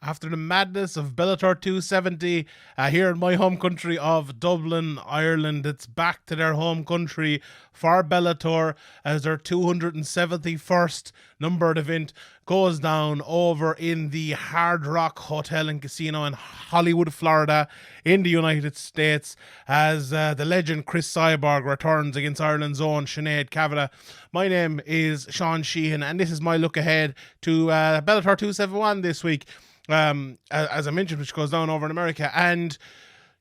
After the madness of Bellator 270 here in my home country of Dublin, Ireland, it's back to their home country for Bellator as their 271st numbered event goes down over in the Hard Rock Hotel and Casino in Hollywood, Florida, in the United States, as the legend Cris Cyborg returns against Ireland's own Sinead Kavanagh. My name is Sean Sheehan, and this is my look ahead to Bellator 271 this week. As I mentioned, which goes down over in America, and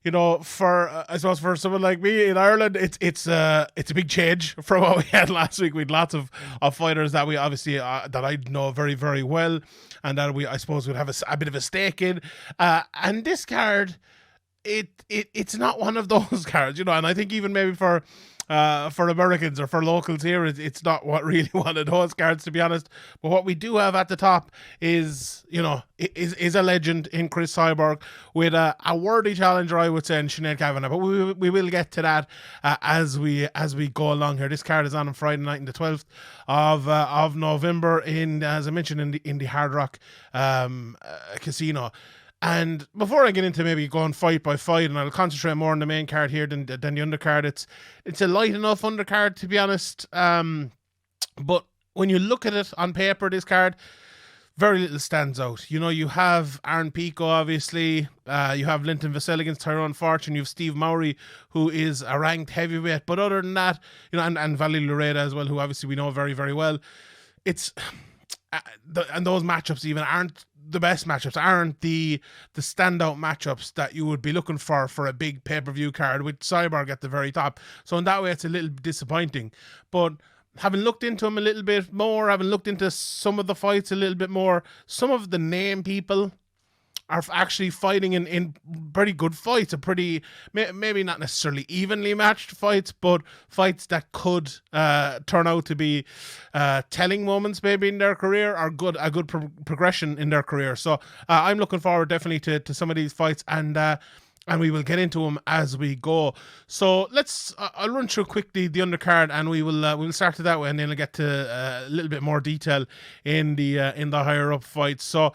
you know, for I suppose for someone like me in Ireland, it's a big change from what we had last week. We had lots of fighters that we obviously that I know very, very well, and that I suppose would have a bit of a stake in. And this card, it's not one of those cards, you know. And I think even maybe for Americans or for locals here, it's not really one of those cards, to be honest. But what we do have at the top is, you know, is a legend in Cris Cyborg with a worthy challenger, I would say, in Sinead Kavanagh. But we will get to that as we go along here. This card is on Friday night, in the 12th of November, in, as I mentioned, in the Hard Rock Casino. And before I get into maybe going fight by fight, and I'll concentrate more on the main card here than the undercard, it's a light enough undercard, to be honest. But when you look at it on paper, this card, very little stands out. You know, you have Aaron Pico, obviously. You have Linton Vassell against Tyrell Fortune. You have Steve Mowry, who is a ranked heavyweight. But other than that, you know, and Valerie Loureda as well, who obviously we know very, very well. It's and those matchups even aren't the best matchups, aren't the standout matchups that you would be looking for a big pay-per-view card with Cyborg at the very top. So in that way, it's a little disappointing. But having looked into him a little bit more, having looked into some of the fights a little bit more, some of the name people are actually fighting in pretty good fights, a pretty, maybe not necessarily evenly matched fights, but fights that could turn out to be telling moments maybe in their career, or a good progression in their career. So I'm looking forward definitely to some of these fights, and we will get into them as we go. So I'll run through quickly the undercard, and we'll start it that way, and then I'll get to a little bit more detail in the higher up fights. So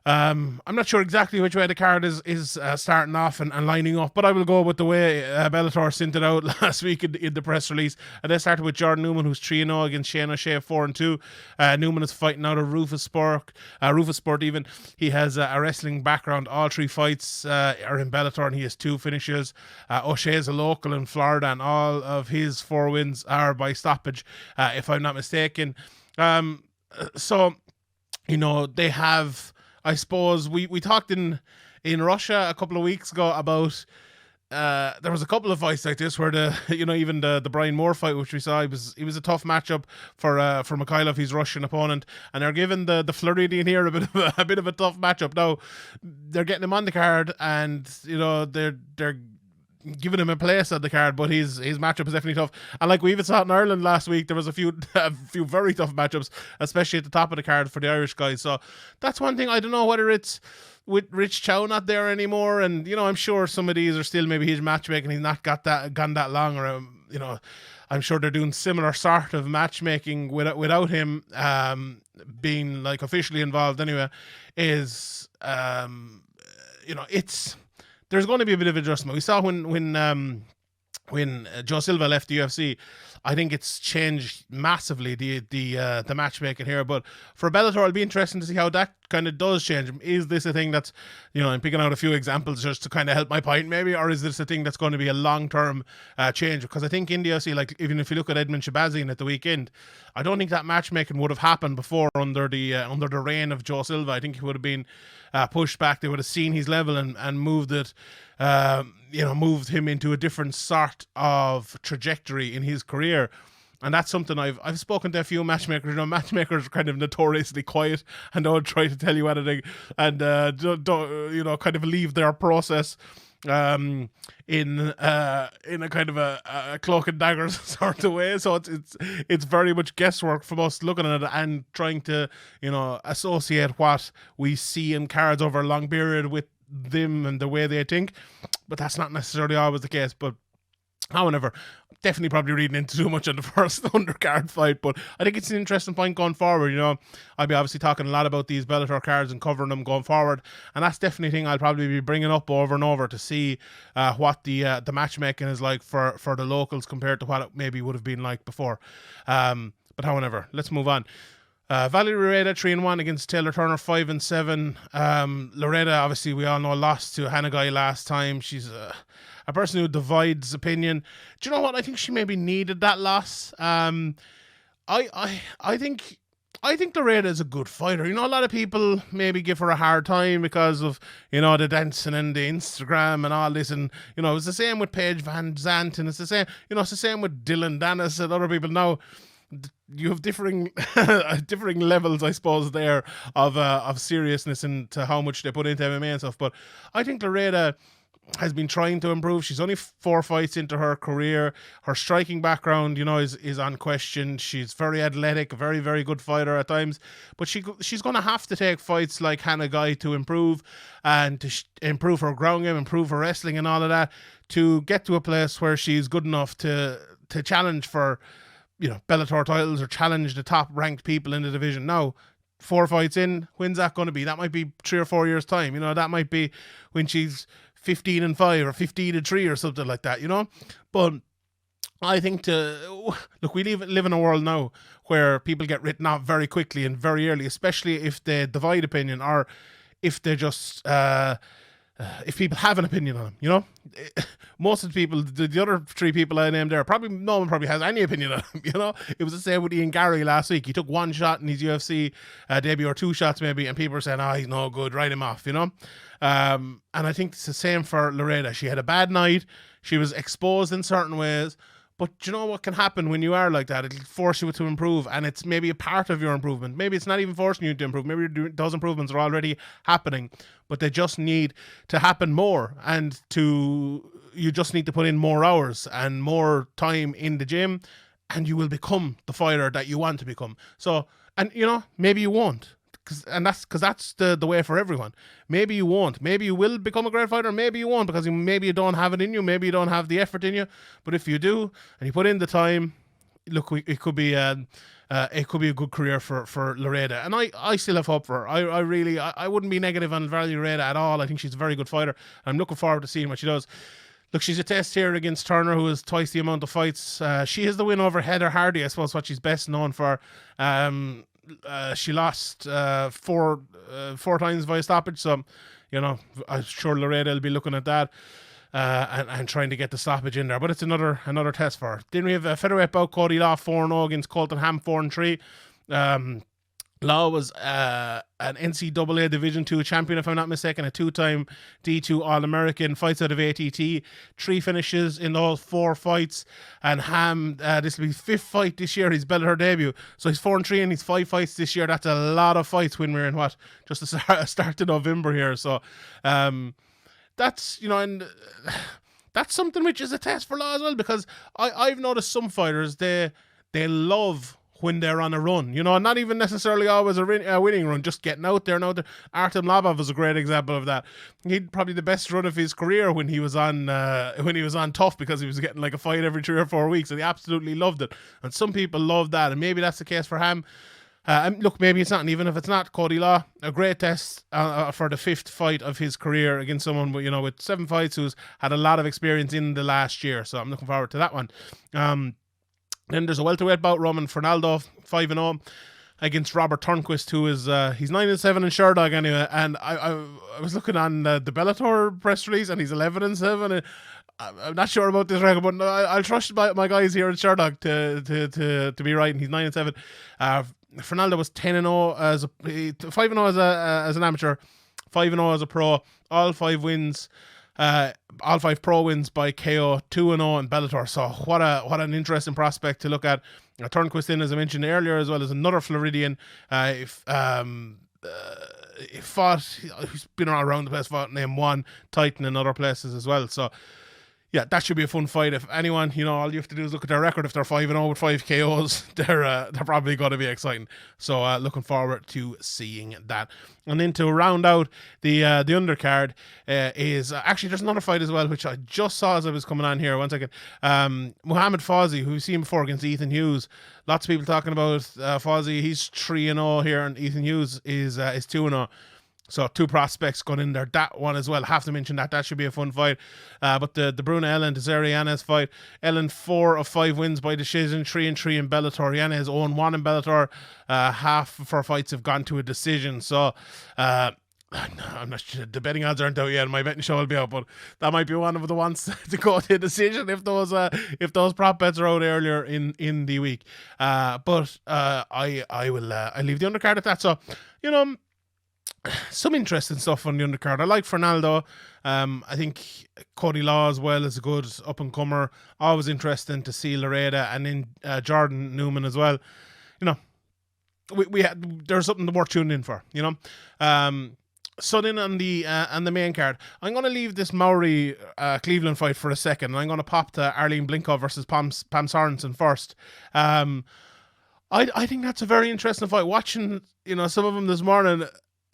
I'm not sure exactly which way the card is starting off and lining up, but I will go with the way Bellator sent it out last week in the press release. And they started with Jordan Newman, who's 3-0 against Sheehan O'Shea, 4-2. Newman is fighting out of Rufus Sport even. He has a wrestling background. All three fights are in Bellator, and he has 2 finishes. O'Shea is a local in Florida, and all of his 4 wins are by stoppage, if I'm not mistaken. So, you know, they have... I suppose we talked in Russia a couple of weeks ago about there was a couple of fights like this where even the Brian Moore fight, which we saw, it was a tough matchup for Mikhailov, his Russian opponent, and they're giving the Floridian here a bit of a tough matchup. Now they're getting him on the card, and you know they're giving him a place on the card, but his matchup is definitely tough. And like we even saw in Ireland last week, there was a few very tough matchups, especially at the top of the card for the Irish guys. So that's one thing. I don't know whether it's with Rich Chow not there anymore, and you know, I'm sure some of these are still maybe his matchmaking. He's not gone that long, or you know, I'm sure they're doing similar sort of matchmaking without him being like officially involved anyway. Is you know, there's going to be a bit of adjustment. We saw when Joe Silva left the UFC, I think it's changed massively the matchmaking here. But for Bellator, it'll be interesting to see how that kind of does change. Is this a thing that's, you know, I'm picking out a few examples just to kind of help my point maybe, or is this a thing that's going to be a long-term change? Because I think in the UFC, like even if you look at Edmund Shabazian at the weekend, I don't think that matchmaking would have happened before under the reign of Joe Silva. I think he would have been pushed back. They would have seen his level and moved it, moved him into a different sort of trajectory in his career. And that's something I've spoken to a few matchmakers. You know, matchmakers are kind of notoriously quiet and don't try to tell you anything, and don't you know, kind of leave their process in a kind of a cloak and daggers sort of way. So it's very much guesswork from us looking at it and trying to, you know, associate what we see in cards over a long period with them and the way they think. But that's not necessarily always the case. But However, definitely probably reading into too much on the first undercard fight, but I think it's an interesting point going forward. I'll be obviously talking a lot about these Bellator cards and covering them going forward, and that's definitely a thing I'll probably be bringing up over and over to see what the matchmaking is like for the locals compared to what it maybe would have been like before. But however, let's move on. Valerie Loureda 3-1 against Taylor Turner 5-7. Loureda, obviously, we all know, lost to Hanagai last time. She's a person who divides opinion. Do you know what? I think she maybe needed that loss. I think Loureda is a good fighter. A lot of people maybe give her a hard time because of, the dancing and the Instagram and all this. And, it's the same with Paige Van Zandt, and it's the same, it's the same with Dylan Dennis and other people. Now, you have differing levels, I suppose, there of seriousness into how much they put into MMA and stuff. But I think Loureda has been trying to improve. She's only 4 fights into her career. Her striking background, is unquestioned. She's very athletic, a very, very good fighter at times. But she's going to have to take fights like Hanagai to improve and to improve her ground game, improve her wrestling and all of that, to get to a place where she's good enough to challenge for, Bellator titles or challenge the top ranked people in the division. Now, 4 fights in, when's that going to be? That might be 3 or 4 years' time. That might be when she's 15-5 or 15-3 or something like that, But I think we live in a world now where people get written off very quickly and very early, especially if they divide opinion or if they just if people have an opinion on them, most of the people, the other 3 people I named there, probably no one probably has any opinion on them. It was the same with Ian Gary last week. He took 1 shot in his UFC debut, or 2 shots maybe, and people were saying, he's no good, write him off, And I think it's the same for Loureda. She had a bad night. She was exposed in certain ways. But you know what can happen when you are like that? It'll force you to improve, and it's maybe a part of your improvement. Maybe it's not even forcing you to improve. Maybe those improvements are already happening, but they just need to happen more, and you just need to put in more hours and more time in the gym, and you will become the fighter that you want to become. So, and maybe you won't. Because that's the way for everyone. Maybe you won't. Maybe you will become a great fighter. Maybe you won't, because maybe you don't have it in you. Maybe you don't have the effort in you. But if you do and you put in the time, look, it could be a good career for Loureda. And I still have hope for her. I wouldn't be negative on Valerie Loureda at all. I think she's a very good fighter. I'm looking forward to seeing what she does. Look, she's a test here against Turner, who has twice the amount of fights. She has the win over Heather Hardy, I suppose, what she's best known for. She lost 4 times via stoppage, so I'm sure Loureda will be looking at that and trying to get the stoppage in there. But it's another test for her. Then we have a featherweight bout: Cody Law 4-0 against Colton Hamm 4-3. Law was an NCAA Division II champion, if I'm not mistaken, a 2-time D2 All-American, fights out of ATT, 3 finishes in those 4 fights, and Hamm, this will be his 5th fight this year. He's Bellator debut, so he's 4-3 in his 5 fights this year. That's a lot of fights when we're in just the start of November here. So that's, and that's something which is a test for Law as well, because I've noticed some fighters, they love when they're on a run, not even necessarily always a winning run, just getting out there. Now, Artem Labov is a great example of that. He had probably the best run of his career when he was on tough, because he was getting like a fight every 3 or 4 weeks, and he absolutely loved it. And some people love that, and maybe that's the case for Hamm. Look, maybe it's not, and even if it's not, Cody Law, a great test for the 5th fight of his career against someone with 7 fights who's had a lot of experience in the last year. So I'm looking forward to that one. Then there's a welterweight bout: Roman Faraldo 5-0 against Robert Turnquest, who is he's 9-7 in Sherdog anyway. And I was looking on the Bellator press release, and he's 11-7. I'm not sure about this record, but I'll trust my guys here in Sherdog to be right. And he's 9-7. Faraldo was 10-0 as 5-0 as an amateur, 5-0 as a pro. All 5 wins. All 5 pro wins by KO, 2-0 in Bellator. So what an interesting prospect to look at. Turnquest in, as I mentioned earlier, as well as another Floridian. He fought. He's been around the place, fought in M1, Titan, and other places as well. So yeah, that should be a fun fight. If anyone, all you have to do is look at their record. If they're 5-0 with 5 KOs, they're probably going to be exciting. So looking forward to seeing that. And then to round out the undercard is actually there's another fight as well, which I just saw as I was coming on here. 1 second. Muhammad Fawzy, who we've seen before against Ethan Hughes. Lots of people talking about Fawzy. He's 3-0 here, and Ethan Hughes is 2-0. So 2 prospects going in there. That one as well. Have to mention that. That should be a fun fight. But the Bruna Ellen, Desiree Yanez fight. Ellen 4 of 5 wins by decision. 3-3 in Bellator. Yanez 0-1 in Bellator. Half of her fights have gone to a decision. So I'm not sure. The betting odds aren't out yet. My betting show will be out, but that might be one of the ones to go to a decision if those prop bets are out earlier in the week. But I will leave the undercard at that. So some interesting stuff on the undercard. I like Faraldo. I think Cody Law as well is a good up and comer. Always interesting to see Loureda, and then Jordan Newman as well. There's something to worth tuning in for. So then on the main card, I'm going to leave this Mowry Cleveland fight for a second, and I'm going to pop to Arlene Blencowe versus Pam Sorenson first. I think that's a very interesting fight. Watching some of them this morning,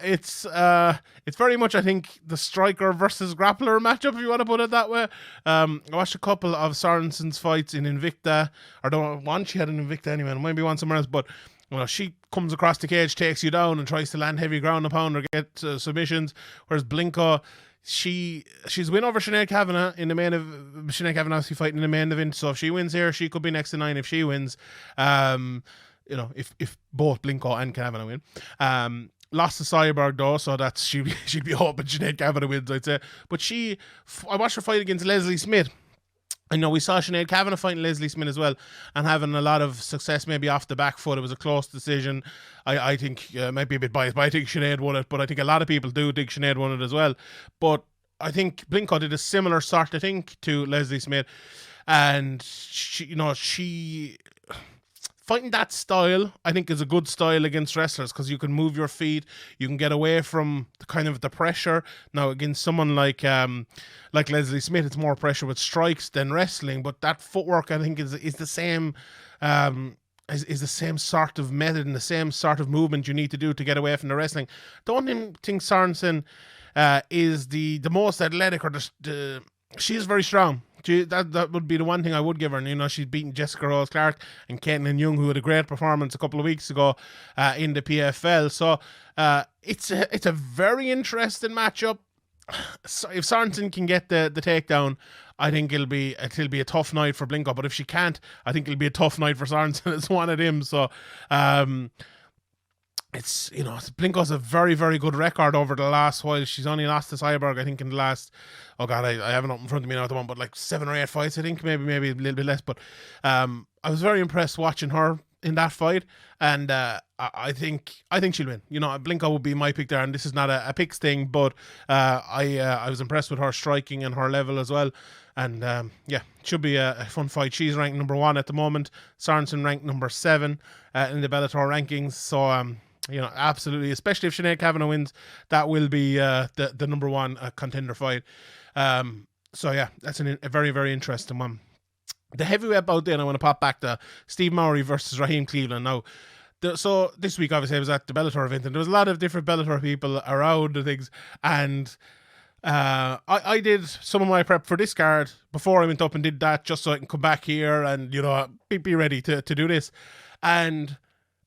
it's very much, I think, the striker versus grappler matchup, if you want to put it that way. I watched a couple of Sorenson's fights in Invicta, or one she had in Invicta anyway, and maybe one somewhere else, but she comes across the cage, takes you down, and tries to land heavy ground and pound or get submissions. Whereas Blencowe, she's win over Sinead Kavanagh in the main of Sinead Kavanagh obviously fighting in the main event. So if she wins here, she could be next to 9 if she wins. If both Blencowe and Kavanagh win. Lost to Cyborg though, so that's she'd be hoping Sinead Kavanagh wins, I'd say. But I watched her fight against Leslie Smith. I know we saw Sinead Kavanagh fighting Leslie Smith as well, and having a lot of success maybe off the back foot. It was a close decision. I think might be a bit biased, but I think Sinead won it. But I think a lot of people do think Sinead won it as well. But I think Blencowe did a similar sort of thing to Leslie Smith, and she fighting that style, I think, is a good style against wrestlers because you can move your feet, you can get away from the pressure. Now against someone like Leslie Smith, it's more pressure with strikes than wrestling, but that footwork, I think, is the same. Is the same sort of method and the same sort of movement you need to do to get away from the wrestling. Don't think Sorenson is the most athletic, or she is very strong. That would be the one thing I would give her. And, she's beaten Jessica Rose Clark and Caitlin Young, who had a great performance a couple of weeks ago in the PFL. So it's a very interesting matchup. So if Sorenson can get the takedown, I think it'll be a tough night for Blencowe. But if she can't, I think it'll be a tough night for Sorenson. It's one of them. So it's Blencowe's a very, very good record over the last while. She's only lost to Cyborg, I think, in the last, I haven't up in front of me now at the moment, but like 7 or 8 fights, I think, maybe a little bit less. But I was very impressed watching her in that fight, and I think she'll win. Blencowe would be my pick there, and this is not a picks thing, but I was impressed with her striking and her level as well. And it should be a fun fight. She's ranked number 1 at the moment. Sorenson ranked number 7 in the Bellator rankings. So absolutely, especially if Sinead Kavanagh wins, that will be the number 1 contender fight. So yeah, that's a very, very interesting one. The heavyweight bout then, I want to pop back to Steve Mowry versus Rakim Cleveland. Now, so this week, obviously, I was at the Bellator event, and there was a lot of different Bellator people around and things, and I did some of my prep for this card before I went up and did that, just so I can come back here and be ready to do this. And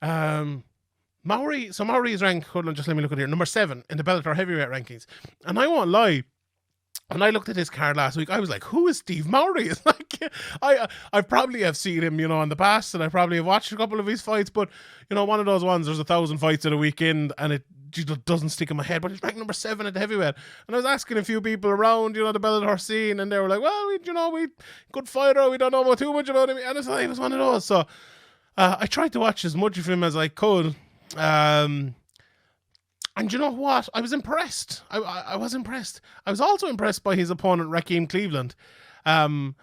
Mowry is ranked, hold on, just let me look at here, number 7 in the Bellator heavyweight rankings. And I won't lie, when I looked at his card last week, I was like, who is Steve Mowry? It's like, I probably have seen him, in the past, and I probably have watched a couple of his fights, but, one of those ones, there's 1,000 fights in a weekend, and it just doesn't stick in my head, but he's ranked number 7 at the heavyweight. And I was asking a few people around, the Bellator scene, and they were like, well, we good fighter, we don't know too much about him, and it's like, it was one of those. So I tried to watch as much of him as I could. And you know what? I was impressed. I was impressed. I was also impressed by his opponent, Rakim Cleveland. And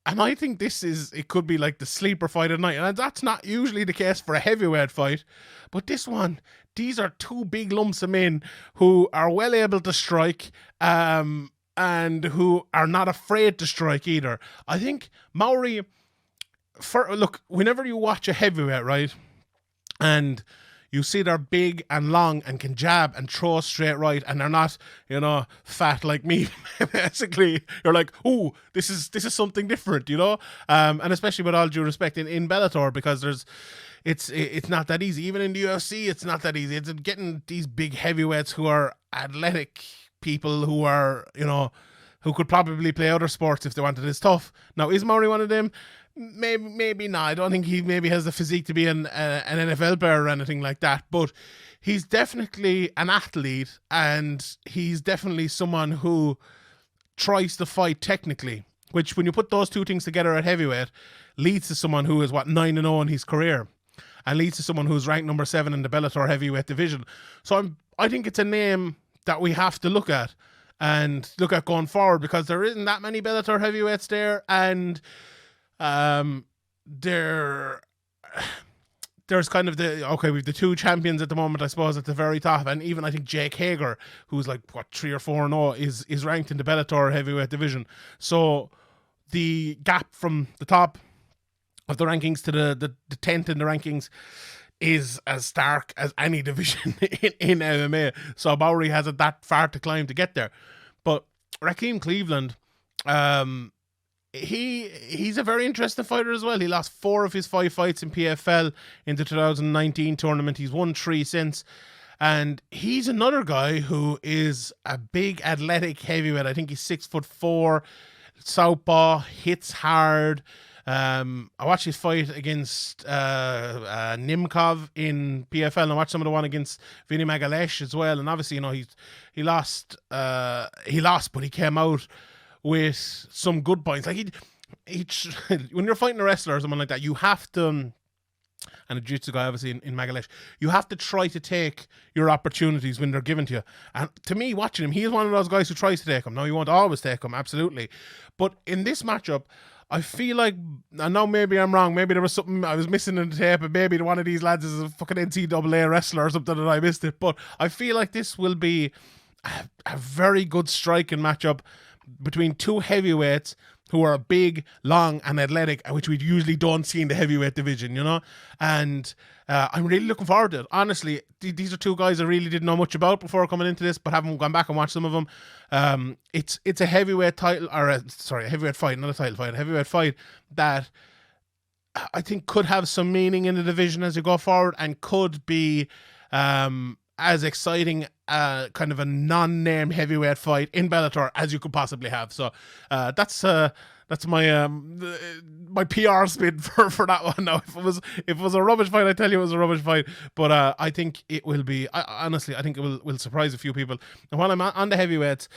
I think it could be like the sleeper fight of the night. And that's not usually the case for a heavyweight fight. But this one, these are 2 big lumps of men who are well able to strike. and who are not afraid to strike either. I think Mowry, look, whenever you watch a heavyweight, right, and you see they're big and long and can jab and throw straight right, and they're not, fat like me. Basically, you're like, "Ooh, this is something different," And especially with all due respect in Bellator, because it's not that easy. Even in the UFC, it's not that easy. It's getting these big heavyweights who are athletic people who are, who could probably play other sports if they wanted. It's tough. Now, is Mowry one of them? Maybe not. I don't think he maybe has the physique to be an NFL player or anything like that, but he's definitely an athlete, and he's definitely someone who tries to fight technically, which when you put those two things together at heavyweight leads to someone who is 9-0 in his career, and leads to someone who's ranked number 7 in the Bellator heavyweight division. So I think it's a name that we have to look at going forward, because there isn't that many Bellator heavyweights there, and there's kind of we've the two champions at the moment, I suppose, at the very top, and even I think Jake Hager, who's 3 or 4-0, is ranked in the Bellator heavyweight division. So the gap from the top of the rankings to the 10th in the rankings is as stark as any division in MMA. So Mowry hasn't that far to climb to get there. But Rakim Cleveland, he's a very interesting fighter as well. He lost 4 of his 5 fights in PFL in the 2019 tournament. He's won 3 since. And he's another guy who is a big athletic heavyweight. I think he's 6'4", southpaw, hits hard. I watched his fight against Nimkov in PFL, and I watched some of the one against Vinny Magalesh as well. And obviously, he lost, but he came out with some good points. Like he when you're fighting a wrestler or someone like that, you have to, and a jiu-jitsu guy obviously in Magalesh, you have to try to take your opportunities when they're given to you. And to me, watching him, he is one of those guys who tries to take them. Now, you won't always take them, absolutely. But in this matchup, I feel like, I know maybe I'm wrong, maybe there was something I was missing in the tape, and maybe one of these lads is a fucking NCAA wrestler or something and I missed it, but I feel like this will be a very good striking matchup between two heavyweights who are big, long, and athletic, which we usually don't see in the heavyweight division, And I'm really looking forward to it. Honestly, these are two guys I really didn't know much about before coming into this, but haven't gone back and watched some of them. It's a heavyweight title, or a heavyweight fight, not a title fight, a heavyweight fight that I think could have some meaning in the division as you go forward, and could be as exciting kind of a non-name heavyweight fight in Bellator as you could possibly have. So that's my my PR spin for that one. Now, if it was a rubbish fight, I tell you it was a rubbish fight. But I think it will be. Honestly, I think it will surprise a few people. And while I'm on the heavyweights,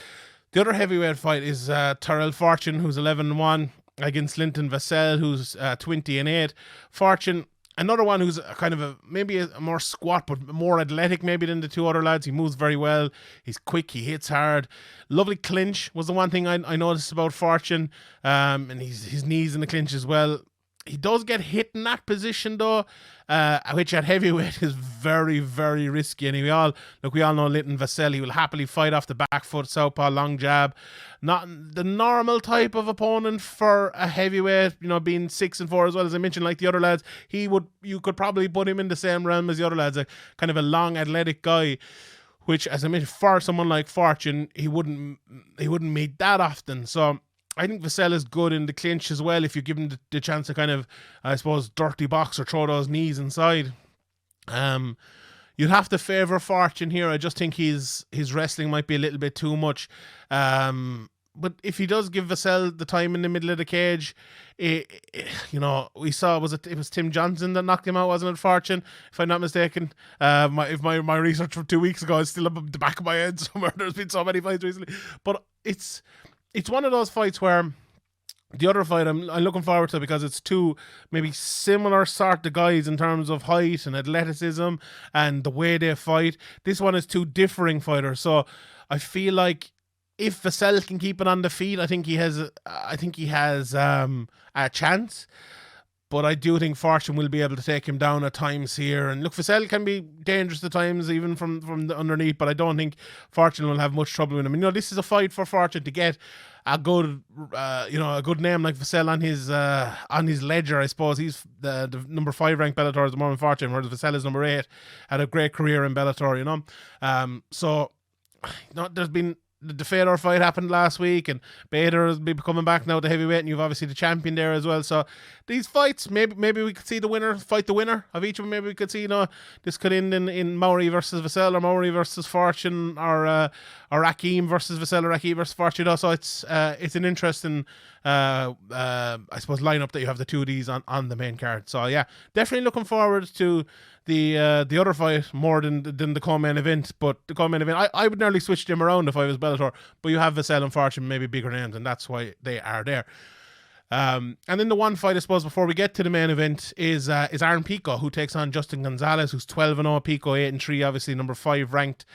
the other heavyweight fight is Tyrell Fortune, who's 11-1 against Linton Vassell, who's 20-8. Fortune, another one who's kind of maybe a more squat, but more athletic maybe than the two other lads. He moves very well. He's quick. He hits hard. Lovely clinch was the one thing I noticed about Fortune. And his knees in the clinch as well. He does get hit in that position though, which at heavyweight is very, very risky. And we all know Linton Vassell. He will happily fight off the back foot, southpaw, long jab. Not the normal type of opponent for a heavyweight, being 6-4 as well as I mentioned, like the other lads. You could probably put him in the same realm as the other lads, a kind of a long athletic guy, which, as I mentioned, for someone like Fortune, he wouldn't meet that often. So I think Vassell is good in the clinch as well, if you give him the chance to kind of, I suppose, dirty box or throw those knees inside. You'd have to favour Fortune here. I just think his wrestling might be a little bit too much. But if he does give Vassell the time in the middle of the cage, we saw, it was Tim Johnson that knocked him out, wasn't it, Fortune? If I'm not mistaken. If my research from 2 weeks ago is still up the back of my head somewhere. There's been so many fights recently. But it's one of those fights where the other fight I'm looking forward to, because it's two maybe similar sort of guys in terms of height and athleticism and the way they fight. This one is two differing fighters. So I feel like if Vassell can keep it on the feet, I think he has a chance. But I do think Fortune will be able to take him down at times here. And look, Vassell can be dangerous at times, even from the underneath, but I don't think Fortune will have much trouble with him. This is a fight for Fortune to get a good, a good name like Vassell on his ledger. I suppose he's the number 5 ranked Bellator at the moment, Fortune, whereas Vassell is number 8. Had a great career in Bellator, there's been. The Fedor fight happened last week, and Bader will be coming back now to heavyweight, and you've obviously the champion there as well. So these fights, maybe we could see the winner fight the winner of each of them. Maybe we could see, this could end in Mowry versus Vassell, or Mowry versus Fortune, or Rakim versus Vassell, or Rakim versus Fortune. So it's an interesting, I suppose, lineup that you have the two of these on the main card. So yeah, definitely looking forward to the other fight more than the co-main event. But the co-main event, I would nearly switch them around if I was Bellator, but you have Vassell and Fortune, maybe bigger names, and that's why they are there. And then the one fight, I suppose, before we get to the main event is Aaron Pico, who takes on Justin Gonzales, who's 12-0, Pico 8-3, obviously number 5 ranked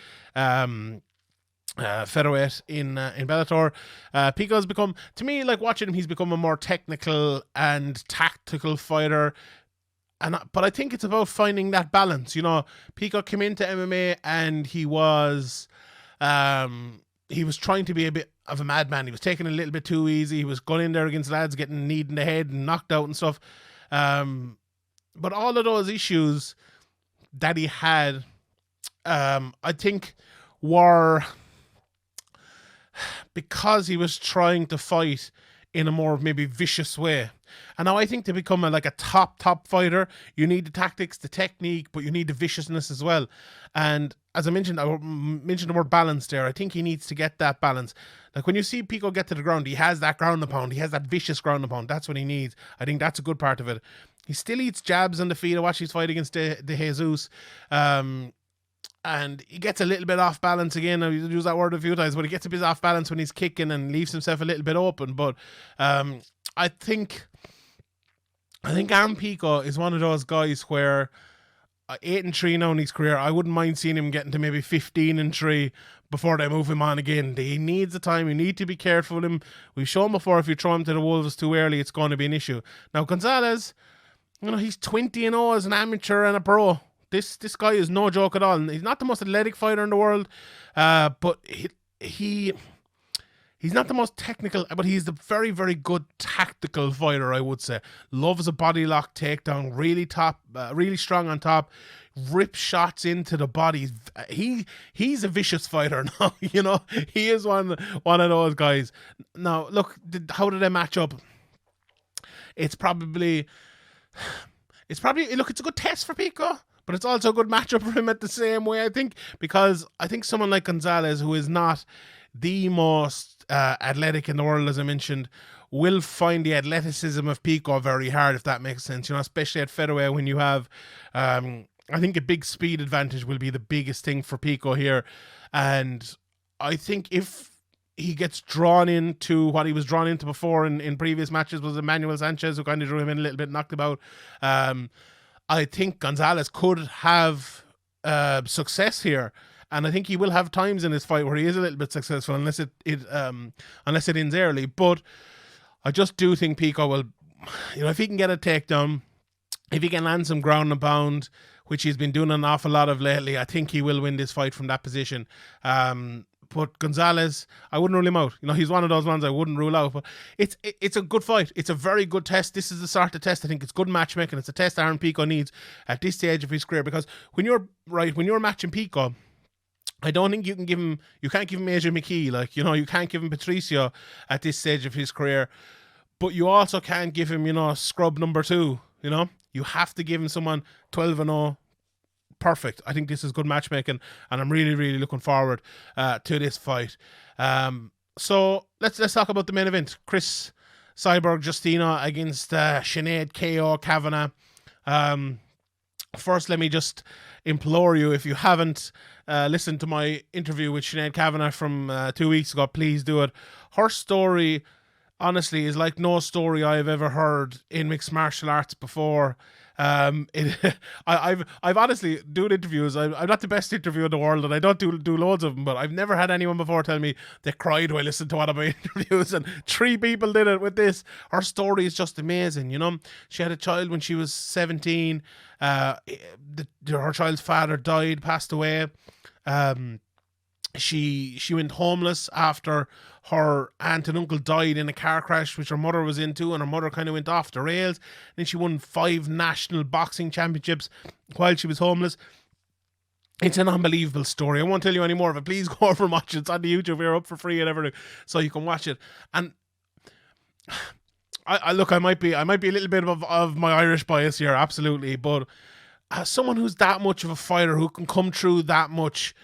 featherweight in Bellator. Pico has become, to me, like watching him, he's become a more technical and tactical fighter. But I think it's about finding that balance. Pico came into MMA and he was trying to be a bit of a madman. He was taking it a little bit too easy. He was going in there against lads, getting kneed in the head and knocked out and stuff. But all of those issues that he had, I think, were because he was trying to fight in a more maybe vicious way. And now I think to become a top fighter, you need the tactics, the technique, but you need the viciousness as well. And as I mentioned the word balance there. I think he needs to get that balance. Like when you see Pico get to the ground, he has that ground and pound. He has that vicious ground and pound. That's what he needs. I think that's a good part of it. He still eats jabs on the feet. I watched his fight against De Jesus. And he gets a little bit off balance again. I've used that word a few times, but he gets a bit off balance when he's kicking and leaves himself a little bit open. But I think Aaron Pico is one of those guys where 8-3 now in his career, I wouldn't mind seeing him getting to maybe 15-3 before they move him on again. He needs the time. You need to be careful with him. We've shown before, if you throw him to the Wolves too early, it's going to be an issue. Now, Gonzales, he's 20-0 as an amateur and a pro. This guy is no joke at all. He's not the most athletic fighter in the world, but he's not the most technical, but he's the very, very good tactical fighter, I would say. Loves a body lock takedown, really strong on top, rips shots into the body. He's a vicious fighter now, He is one of those guys. Now, look, how do they match up? It's probably it's a good test for Pico. But it's also a good matchup for him at the same way, I think, because I think someone like Gonzales, who is not the most athletic in the world, as I mentioned, will find the athleticism of Pico very hard, if that makes sense. Especially at featherweight when you have, I think a big speed advantage will be the biggest thing for Pico here. And I think if he gets drawn into what he was drawn into before in previous matches, was Emmanuel Sanchez, who kind of drew him in a little bit, knocked about. I think Gonzales could have success here, and I think he will have times in this fight where he is a little bit successful, unless it ends early. But I just do think Pico will, if he can get a takedown, if he can land some ground and pound, which he's been doing an awful lot of lately, I think he will win this fight from that position. But Gonzales, I wouldn't rule him out. He's one of those ones I wouldn't rule out. But it's a good fight. It's a very good test. This is the sort of test I think it's good matchmaking. It's a test Aaron Pico needs at this stage of his career, because when you're matching Pico, I don't think you can't give him Asia McKee, you can't give him Patricio at this stage of his career, but you also can't give him, scrub number 2, you have to give him someone 12-0. Perfect. I think this is good matchmaking, and I'm really, really looking forward to this fight. So let's talk about the main event. Cris Cyborg, Justino against Sinead Kavanagh. First, let me just implore you, if you haven't listened to my interview with Sinead Kavanagh from 2 weeks ago, please do it. Her story, honestly, is like no story I've ever heard in mixed martial arts before. I've honestly doing interviews. I'm not the best interviewer in the world, and I don't do loads of them. But I've never had anyone before tell me they cried while listening to one of my interviews, and 3 people did it with this. Her story is just amazing. You know, she had a child when she was 17. Her child's father died, passed away. She went homeless after her aunt and uncle died in a car crash which her mother was into, and her mother kind of went off the rails. Then she won 5 national boxing championships while she was homeless. It's an unbelievable story. I won't tell you any more of it. Please go over and watch it. It's on the YouTube here, up for free and everything, so you can watch it. And I look, I might be a little bit of my Irish bias here, absolutely, but someone who's that much of a fighter, who can come through that much,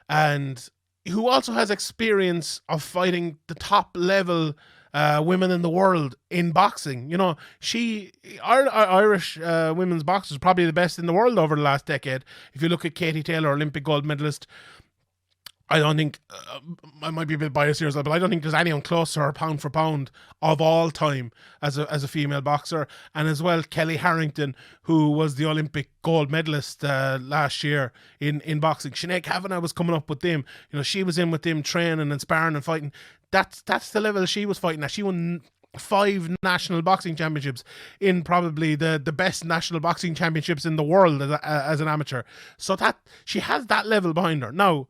and who also has experience of fighting the top level women in the world in boxing. You know, Irish women's boxers are probably the best in the world over the last decade. If you look at Katie Taylor, Olympic gold medalist, I don't think, I might be a bit biased here, but I don't think there's anyone close to her pound for pound of all time as a female boxer. And as well, Kelly Harrington, who was the Olympic gold medalist last year in boxing. Sinead Kavanagh was coming up with them. You know, she was in with them training and sparring and fighting. That's the level she was fighting at. She won 5 national boxing championships in probably the best national boxing championships in the world as an amateur. So that she has that level behind her. Now,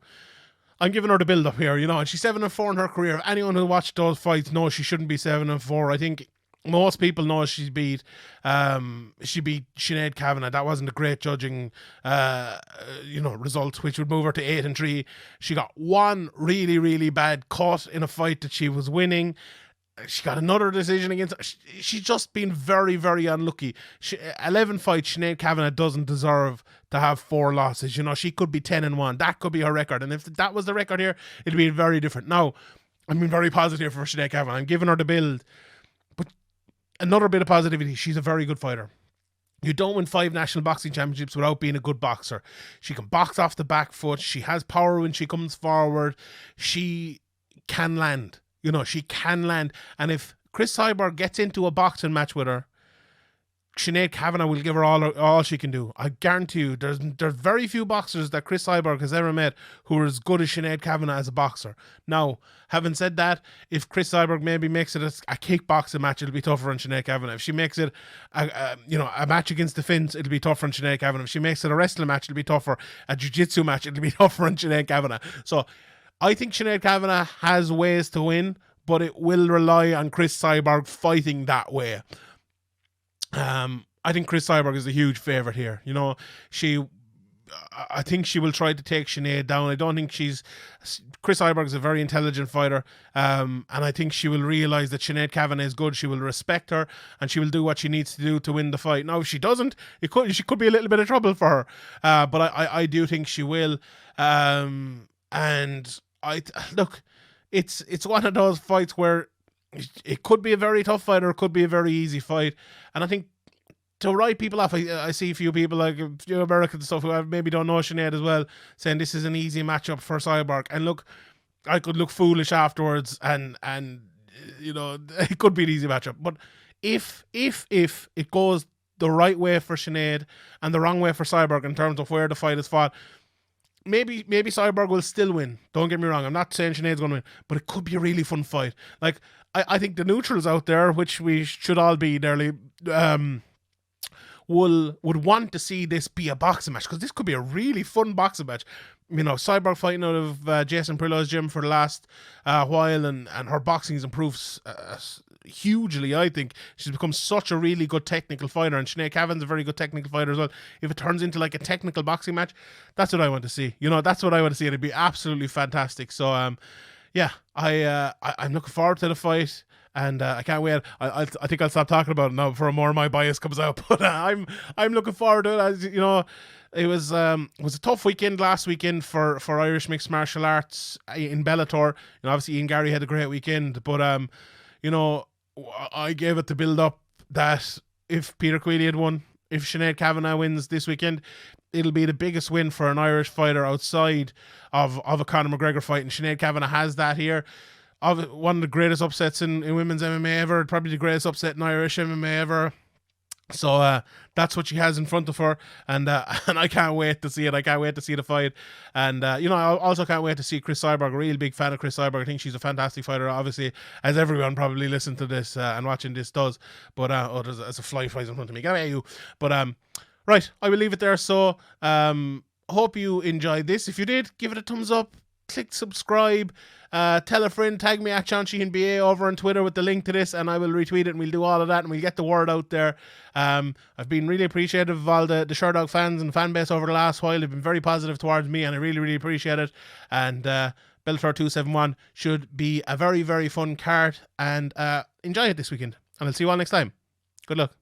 I'm giving her the build up here, you know, and she's 7-4 in her career. If anyone who watched those fights knows she shouldn't be 7-4. I think most people know she beat Sinead Kavanagh. That wasn't a great judging result, which would move her to 8-3. She got one really, really bad cut in a fight that she was winning. She got another decision against her. She's just been very, very unlucky. 11 fights, Sinead Kavanagh doesn't deserve to have 4 losses. You know, she could be 10-1. That could be her record. And if that was the record here, it'd be very different. Now, I'm being very positive for Sinead Kavanagh. I'm giving her the build. But another bit of positivity, she's a very good fighter. You don't win 5 national boxing championships without being a good boxer. She can box off the back foot. She has power when she comes forward. She can land. You know, she can land. And if Cris Cyborg gets into a boxing match with her, Sinead Kavanagh will give her all she can do. I guarantee you, there's very few boxers that Cris Cyborg has ever met who are as good as Sinead Kavanagh as a boxer. Now, having said that, if Cris Cyborg maybe makes it a kickboxing match, it'll be tougher on Sinead Kavanagh. If she makes it a match against the Finns, it'll be tougher on Sinead Kavanagh. If she makes it a wrestling match, it'll be tougher. A jiu-jitsu match, it'll be tougher on Sinead Kavanagh. So I think Sinead Kavanagh has ways to win, but it will rely on Cris Cyborg fighting that way. I think Cris Cyborg is a huge favourite here. You know, I think she will try to take Sinead down. I don't think Cris Cyborg is a very intelligent fighter, and I think she will realise that Sinead Kavanagh is good. She will respect her, and she will do what she needs to do to win the fight. Now, if she doesn't, she could be a little bit of trouble for her, but I do think she will. And look, it's one of those fights where it could be a very tough fight or it could be a very easy fight. And I think to write people off, I see a few people, like a few Americans and stuff, who maybe don't know Sinead as well, saying this is an easy matchup for Cyborg. And look, I could look foolish afterwards, and you know, it could be an easy matchup. But if it goes the right way for Sinead and the wrong way for Cyborg in terms of where the fight is fought, maybe Cyborg will still win. Don't get me wrong. I'm not saying Sinead's going to win, but it could be a really fun fight. Like, I think the neutrals out there, which we should all be nearly, would want to see this be a boxing match, because this could be a really fun boxing match. You know, Cyborg fighting out of Jason Perillo's gym for the last while, and her boxing has improved hugely. I think she's become such a really good technical fighter, and Sinead Kavanagh's a very good technical fighter as well. If it turns into like a technical boxing match, that's what I want to see. You know, that's what I want to see. It'd be absolutely fantastic. So yeah, I'm looking forward to the fight, and I can't wait. I think I'll stop talking about it now before more of my bias comes out. But I'm looking forward to it. As you know, it was a tough weekend last weekend for Irish mixed martial arts in Bellator. You know, obviously Ian Gary had a great weekend, but you know, I gave it the build up that if Peter Queally had won, if Sinead Kavanagh wins this weekend, it'll be the biggest win for an Irish fighter outside of a Conor McGregor fight, and Sinead Kavanagh has that here. One of the greatest upsets in women's MMA ever, probably the greatest upset in Irish MMA ever. So that's what she has in front of her, and and I can't wait to see it. I can't wait to see the fight, and I also can't wait to see Cris Cyborg. A real big fan of Cris Cyborg. I think she's a fantastic fighter. Obviously, as everyone probably listening to this and watching this does. But there's a fly flies in front of me. Get away, you. But right, I will leave it there. So hope you enjoyed this. If you did, give it a thumbs up. Click subscribe. Tell a friend, tag me at SeanSheehanBA over on Twitter with the link to this, and I will retweet it, and we'll do all of that, and we'll get the word out there. I've been really appreciative of all the Sherdog fans and fan base over the last while. They've been very positive towards me, and I really, really appreciate it. And Bellator 271 should be a very, very fun card, and enjoy it this weekend. And I'll see you all next time. Good luck.